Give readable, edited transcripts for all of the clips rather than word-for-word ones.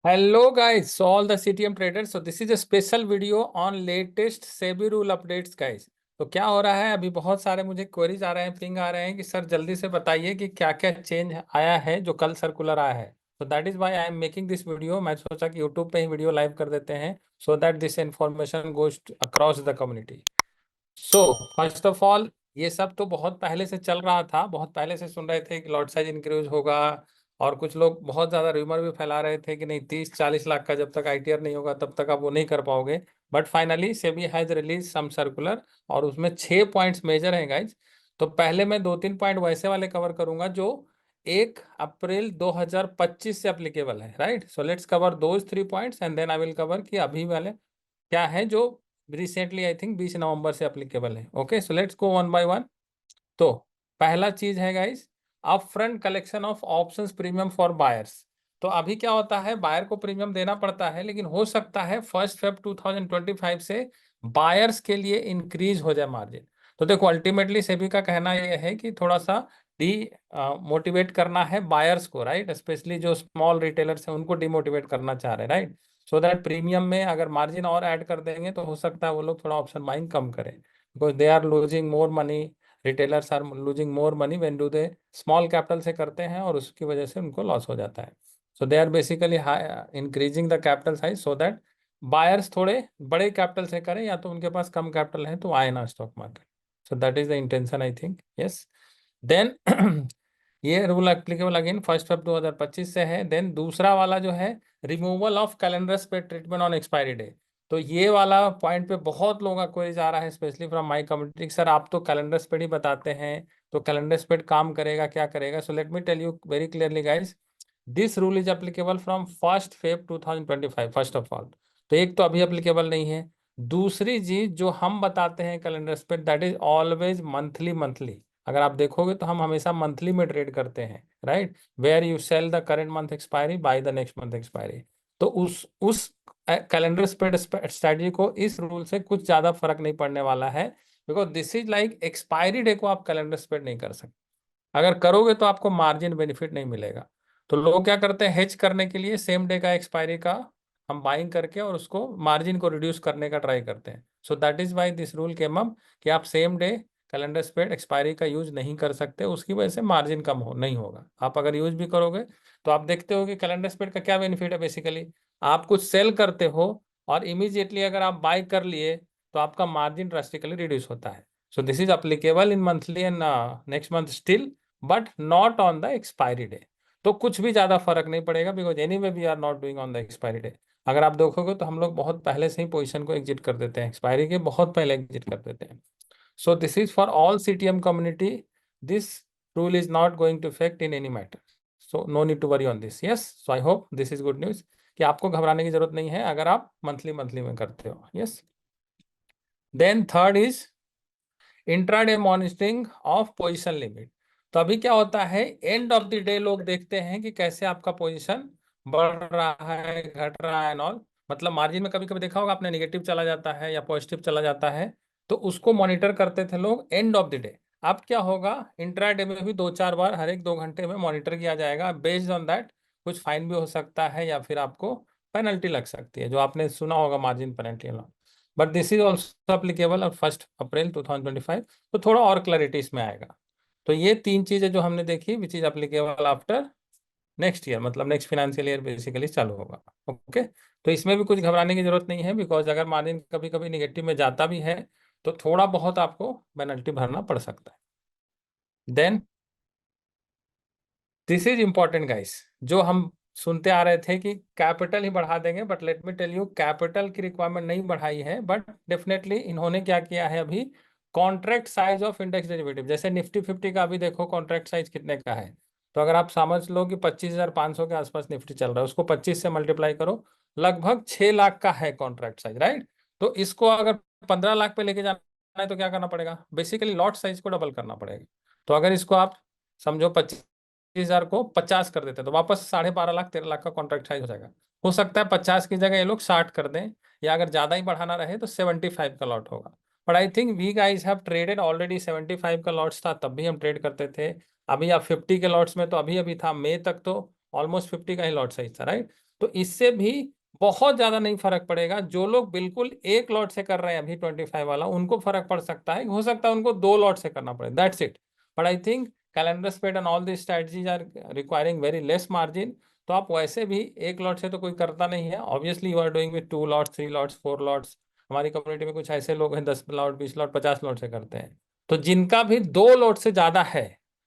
Hello guys, so all the CTM traders. So this is a special video on latest SEBI rule updates guys. तो क्या हो रहा है अभी, बहुत सारे मुझे क्वेरीज आ रहे हैं, पिंग आ रहे हैं कि सर जल्दी से बताइए कि क्या क्या चेंज आया है जो कल सर्कुलर आया है। तो that is why I am making this video. मैं सोचा कि यूट्यूब पे ही वीडियो लाइव कर देते हैं so that this information goes across the community. So first of all, ये सब तो बहुत पहले से चल रहा था, बहुत पहले से सुन रहे थे कि लॉट साइज इंक्रीज होगा, और कुछ लोग बहुत ज्यादा रूमर भी फैला रहे थे कि नहीं 30-40 लाख का जब तक आईटीआर नहीं होगा तब तक आप वो नहीं कर पाओगे। But finally SEBI has released some circular, और उसमें 6 पॉइंट्स मेजर हैं गाइज। तो पहले मैं 2-3 पॉइंट वैसे वाले कवर करूंगा जो 1 अप्रैल 2025 से अप्लीकेबल है, right. So let's cover those 3 points and then I will cover कि अभी वाले क्या है जो रिसेंटली आई थिंक 20 नवंबर से अप्लीकेबल है। Okay, so let's go one by one. तो पहला चीज है guys, up front collection of options premium for buyers. तो अभी क्या होता है, बायर को प्रीमियम देना पड़ता है, लेकिन हो सकता है 1 फेब 2025 से बायर्स के लिए इंक्रीज हो जाए मार्जिन। तो देखो अल्टीमेटली सेबी का कहना यह है कि थोड़ा सा डी मोटिवेट करना है बायर्स को, राइट। स्पेशली जो स्मॉल रिटेलर्स हैं उनको डिमोटिवेट करना चाह रहे हैं, राइट। सो दैट प्रीमियम में अगर मार्जिन और ऐड कर देंगे तो हो सकता है वो लोग थोड़ा ऑप्शन बाइंग कम करें, because they are losing more money. Retailers are losing more money when do they small capital से करते हैं, और उसकी वजह से उनको लॉस हो जाता है। So they are basically increasing the capital size so that buyers थोड़े बड़े कैपिटल से करें, या तो उनके पास कम कैपिटल है तो आए ना stock market. So that is the intention I think, yes. Then ये रूल एप्लीकेबल अगेन 1 फेब 2025 से है। देन दूसरा वाला जो है, रिमूवल ऑफ कैलेंडर पे ट्रीटमेंट ऑन एक्सपायरी डे। तो ये वाला पॉइंट पे बहुत लोगों का क्वेरी आ रहा है, specially from my community, sir आप तो कैलेंडर स्पेड ही बताते हैं, तो कैलेंडर स्पेड काम करेगा क्या करेगा। So let me tell you very clearly guys, this rule is applicable from 1 Feb 2025 first of all. तो एक तो अभी एप्लीकेबल नहीं है। दूसरी चीज जो हम बताते हैं calendar spread, that is always monthly monthly. अगर आप देखोगे तो हम हमेशा मंथली में ट्रेड करते हैं, right. Where you sell the current month expiry buy the next month expiry. तो उस कैलेंडर स्प्रेड स्ट्रेटजी को इस रूल से कुछ ज्यादा फर्क नहीं पड़ने वाला है, because this is like expiry day को आप कैलेंडर स्प्रेड नहीं कर सकते। अगर करोगे तो आपको मार्जिन बेनिफिट नहीं मिलेगा। तो लोग क्या करते हैं, हेज करने के लिए सेम डे का एक्सपायरी का हम बाइंग करके और उसको मार्जिन को रिड्यूस करने का ट्राई करते हैं। सो that is why this rule came up कि आप same day calendar spread expiry का यूज नहीं कर सकते, उसकी वजह से मार्जिन कम हो नहीं होगा। आप अगर यूज भी करोगे तो आप देखते हो कि कैलेंडर स्प्रेड का क्या बेनिफिट है, बेसिकली आप कुछ सेल करते हो और इमीजिएटली अगर आप बाय कर लिए तो आपका मार्जिन ड्रास्टिकली रिड्यूस होता है। So this is applicable in monthly and next month still, but not on the expiry day. तो कुछ भी ज्यादा फर्क नहीं पड़ेगा, because anyway we are not doing on the expiry day. अगर आप देखोगे तो हम लोग बहुत पहले से ही पोजीशन को एग्जिट कर देते हैं, एक्सपायरी के बहुत पहले एग्जिट कर देते हैं। So this is for all CTM community, this rule is not going to effect in any matter, so no need to worry on this. Yes, so I hope this is good news कि आपको घबराने की जरूरत नहीं है अगर आप monthly monthly में करते हो। Yes, then third is intraday monitoring of position limit. तो अभी क्या होता है, एंड ऑफ द डे लोग देखते हैं कि कैसे आपका पोजीशन बढ़ रहा है घट रहा है एंड ऑल। मतलब मार्जिन में कभी कभी देखा होगा आपने, नेगेटिव चला जाता है या पॉजिटिव चला जाता है, तो उसको मॉनिटर करते थे लोग एंड ऑफ द डे। अब क्या होगा, इंट्राडे में भी 2-4 बार हर एक 2 घंटे में मॉनिटर किया जाएगा। बेस्ड ऑन दैट कुछ फाइन भी हो सकता है या फिर आपको पेनल्टी लग सकती है, जो आपने सुना होगा margin penalty. But this is also applicable of 1 अप्रैल 2025। तो थोड़ा और क्लैरिटी इसमें आएगा। तो ये तीन चीजें जो हमने देखी which is applicable after next year, मतलब नेक्स्ट फाइनेंशियल ईयर बेसिकली चालू होगा। ओके, तो इसमें भी कुछ घबराने की जरूरत नहीं है, बिकॉज अगर मार्जिन कभी कभी निगेटिव में जाता भी है तो थोड़ा बहुत आपको पेनल्टी भरना पड़ सकता है। Then this is important guys, जो हम सुनते आ रहे थे कि कैपिटल ही बढ़ा देंगे, but let me tell you capital की रिक्वायरमेंट नहीं बढ़ाई है, बट डेफिनेटली इन्होंने क्या किया है अभी, contract size of index derivative. जैसे निफ्टी 50 का अभी देखो कॉन्ट्रैक्ट साइज कितने का है। तो अगर आप समझ लो कि 25,500 के आसपास निफ्टी चल रहा है, उसको 25 से मल्टीप्लाई करो, लगभग 6 लाख का है कॉन्ट्रैक्ट साइज, राइट। तो इसको अगर 15 लाख पे लेके जाना है तो क्या करना पड़ेगा, बेसिकली लॉट साइज को डबल करना पड़ेगा। तो अगर इसको आप समझो 25,000 को 50 कर देते हैं तो वापस 12.5 लाख 13 लाख का कॉन्ट्रैक्ट साइज हो जाएगा। हो सकता है 50 की जगह ये लोग 60 कर दें, या अगर ज्यादा ही बढ़ाना रहे तो 75 का लॉट होगा। But I think we guys have traded already 75 का लॉट्स था तब भी हम ट्रेड करते थे। अभी आप 50 के लॉट्स में तो अभी अभी था, मई तक तो ऑलमोस्ट 50 का ही लॉट साइज था, राइट। तो इससे भी बहुत ज्यादा नहीं फर्क पड़ेगा। जो लोग बिल्कुल एक लॉट से कर रहे हैं अभी 25 वाला, उनको फर्क पड़ सकता है, हो सकता है उनको 2 लॉट से करना पड़े, that's it. But I think calendar spread and all this strategies are requiring very less margin. तो आप वैसे भी एक लॉट से तो कोई करता नहीं है, obviously you are doing with 2 lots, 3 lots, 4 lots. हमारी कम्युनिटी में कुछ ऐसे लोग हैं 10 लॉट, 20 लॉट, 50 लॉट से करते हैं। तो जिनका भी 2 लॉट से ज्यादा है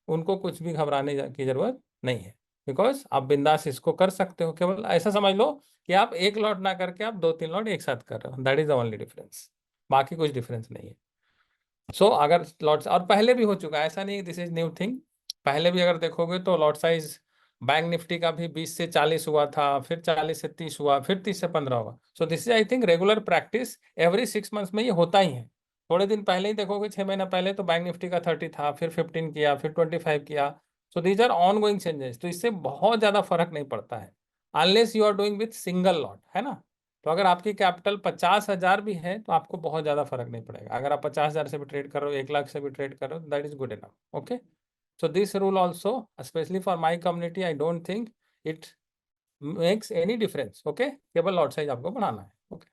उनको कुछ भी घबराने की जरूरत नहीं है, बिकॉज आप बिंदास इसको कर सकते हो। केवल ऐसा समझ लो कि आप एक लॉट ना करके आप 2-3 लॉट एक साथ कर रहे हो, that is the only difference, बाकी कुछ डिफरेंस नहीं है। सो अगर लॉट्स, और पहले भी हो चुका है, ऐसा नहीं दिस इज न्यू थिंग। पहले भी अगर देखोगे तो लॉट साइज बैंक निफ्टी का भी 20 से 40 हुआ था, फिर 40 से 30 हुआ, फिर 30 से 15 हुआ। सो this is I think regular practice, every 6 months में ये होता ही है। थोड़े दिन पहले ही देखोगे, 6 महीना पहले तो बैंक निफ्टी का 30 था, फिर 15 किया, फिर 25 किया। So these are ongoing changes, तो इससे बहुत ज्यादा फर्क नहीं पड़ता है, unless you are doing with single lot, है ना। तो अगर आपकी कैपिटल 50,000 भी है तो आपको बहुत ज़्यादा फर्क नहीं पड़ेगा। अगर आप 50,000 से भी ट्रेड कर रहे हो, 1 लाख से भी ट्रेड कर रहे हो, that is good enough. Okay, so this rule also specially for my community, I don't think it makes any difference. Okay, केवल लॉट साइज आपको बढ़ाना है। ओके,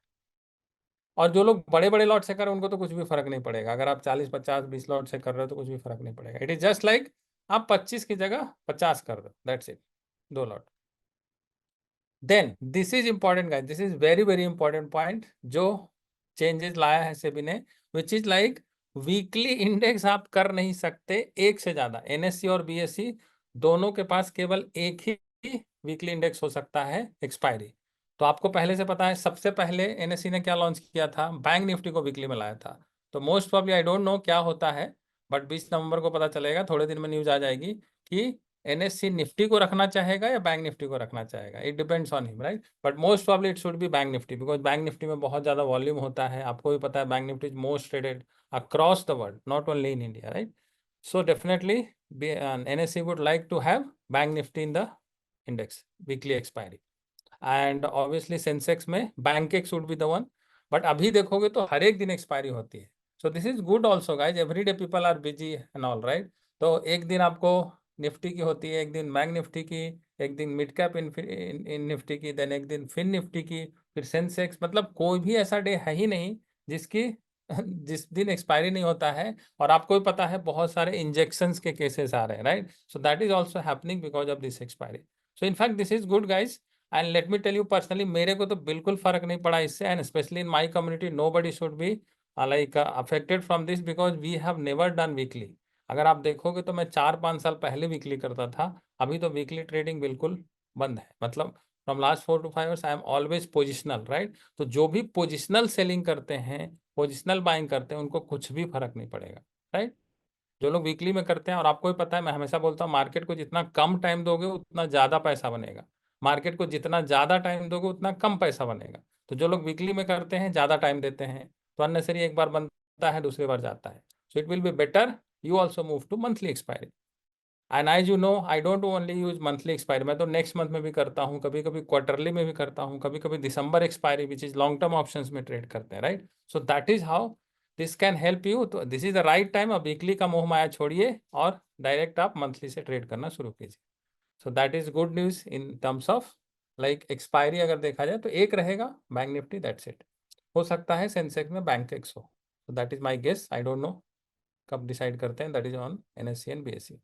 और जो लोग बड़े बड़े लॉट से कर रहे हैं उनको तो कुछ भी फर्क नहीं पड़ेगा। अगर आप 40, 50, 20 लॉट से कर रहे हो तो कुछ भी फर्क नहीं पड़ेगा। इट इज जस्ट लाइक आप 25 की जगह 50 कर रहे हो, that's it, 2 lot. Then this is important guys, this is very very important point जो चेंजेस लाया है सेबी ने, which is like weekly index आप कर नहीं सकते एक से ज्यादा। एनएससी और बीएससी दोनों के पास केवल एक ही वीकली इंडेक्स हो सकता है एक्सपायरी। तो आपको पहले से पता है, सबसे पहले एनएससी ने क्या लॉन्च किया था, बैंक निफ्टी को वीकली में लाया था। तो most probably, I don't no क्या होता है, बट 20 नवंबर को पता चलेगा, थोड़े दिन में न्यूज आ जाएगी कि एनएससी निफ्टी को रखना चाहेगा या बैंक निफ्टी को रखना चाहेगा। It depends on him, right. But most probably it should be bank Nifty, because bank Nifty में बहुत ज्यादा वॉल्यूम होता है। आपको भी पता है Bank Nifty is most traded across the world, not only in India, right. So definitely NSC would like to have Bank Nifty in the index weekly expiry, and obviously Sensex में Bankex would be the one. But अभी देखोगे तो हर एक दिन expiry होती है। So this is good also guys, everyday people are busy and all, right. तो एक दिन आपको निफ्टी की होती है, एक दिन बैंक निफ्टी की, एक दिन मिड कैप इन निफ्टी की, देन एक दिन फिन निफ्टी की, फिर सेंसेक्स। मतलब कोई भी ऐसा डे है ही नहीं जिसकी जिस दिन एक्सपायरी नहीं होता है। और आपको भी पता है बहुत सारे इंजेक्शंस के केसेस आ रहे हैं, right. So that is also happening because of this expiry. So in fact this is good guys, and let me tell you personally, मेरे को तो बिल्कुल फर्क नहीं पड़ा इससे, and specially in my community nobody should be like affected from this, because we have never done weekly. अगर आप देखोगे तो मैं 4-5 साल पहले वीकली करता था, अभी तो वीकली ट्रेडिंग बिल्कुल बंद है। मतलब from last 4 to 5 years I am always positional, right. तो जो भी पोजिशनल सेलिंग करते हैं, पोजिशनल बाइंग करते हैं, उनको कुछ भी फर्क नहीं पड़ेगा, राइट। जो लोग वीकली में करते हैं, और आपको भी पता है, मैं हमेशा बोलता हूँ मार्केट को जितना कम टाइम दोगे उतना ज़्यादा पैसा बनेगा, मार्केट को जितना ज़्यादा टाइम दोगे उतना कम पैसा बनेगा। तो जो लोग वीकली में करते हैं, ज़्यादा टाइम देते हैं, तो अननेसरी एक बार बनता है, दूसरी बार जाता है। So it will be better you also move to monthly expiry. And as you know, I don't only use monthly expiry, मैं तो नेक्स्ट मंथ में भी करता हूँ, कभी कभी क्वार्टरली में भी करता हूँ, कभी कभी December expiry which is long term options में ट्रेड करते हैं, right. So that is how this can help you. तो this is the right time, अब वीकली का मोह माया छोड़िए और डायरेक्ट आप मंथली से ट्रेड करना शुरू कीजिए। सो that is good news in terms of like expiry. अगर देखा जाए तो एक रहेगा बैंक निफ्टी, दैट्स इट। हो सकता है सेंसेक्स में बैंक एक्स हो, तो that is my guess, I don't know कब डिसाइड करते हैं, that is on NSC and BSC.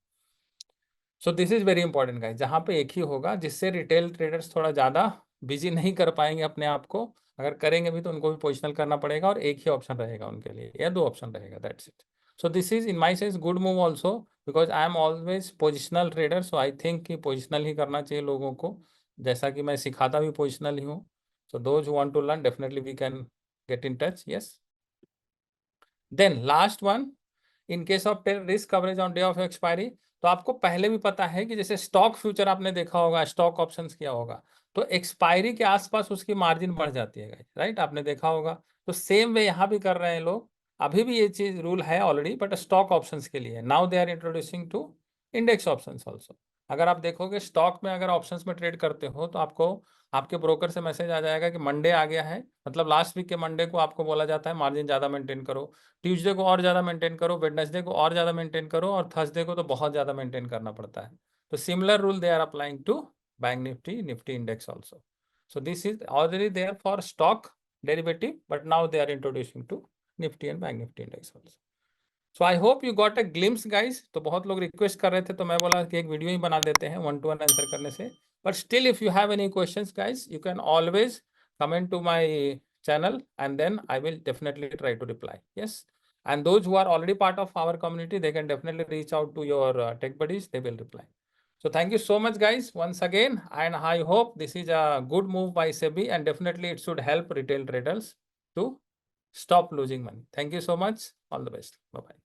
So this is very important guys, जहाँ पे एक ही होगा, जिससे रिटेल ट्रेडर्स थोड़ा ज़्यादा बिजी नहीं कर पाएंगे अपने आप को। अगर करेंगे भी तो उनको भी पोजिशनल करना पड़ेगा, और एक ही ऑप्शन रहेगा उनके लिए या 2 ऑप्शन रहेगा, that's it. So this is in my sense good move also, because I am always positional trader. So I think कि पोजिशनल ही करना चाहिए लोगों को, जैसा कि मैं सिखाता भी पोजिशनल ही हूँ। So those who want to learn, definitely we can get in touch, yes. Then last one, in case of tail risk coverage on day of expiry. तो आपको पहले भी पता है कि जैसे स्टॉक फ्यूचर आपने देखा होगा, स्टॉक ऑप्शंस किया होगा, तो एक्सपायरी के आसपास उसकी मार्जिन बढ़ जाती है गाइस, राइट, आपने देखा होगा। तो सेम वे यहाँ भी कर रहे हैं लोग, अभी भी ये चीज रूल है ऑलरेडी, बट स्टॉक ऑप्शंस के लिए now they are introducing to index options also. अगर आप देखोगे स्टॉक में, अगर ऑप्शंस में ट्रेड करते हो तो आपको आपके ब्रोकर से मैसेज आ जाएगा कि मंडे आ गया है, मतलब लास्ट वीक के मंडे को आपको बोला जाता है मार्जिन ज़्यादा मेंटेन करो, ट्यूसडे को और ज़्यादा मेंटेन करो, वेडनेसडे को और ज़्यादा मेंटेन करो, और थर्सडे को तो बहुत ज़्यादा मेंटेन करना पड़ता है। तो similar rule they are applying to bank Nifty, Nifty index also. So this is already there for stock derivative, but now they are introducing to Nifty and Bank Nifty index also. So I hope you got a glimpse guys. तो बहुत लोग request कर रहे थे तो मैं बोला कि एक वीडियो ही बना देते हैं 1-to-1 आंसर करने से. But still if you have any questions guys, you can always comment to my channel and then I will definitely try to reply. Yes. And those who are already part of our community, they can definitely reach out to your tech buddies. They will reply. So thank you so much guys once again, and I hope this is a good move by SEBI and definitely it should help retail traders to stop losing money. Thank you so much. All the best. Bye bye.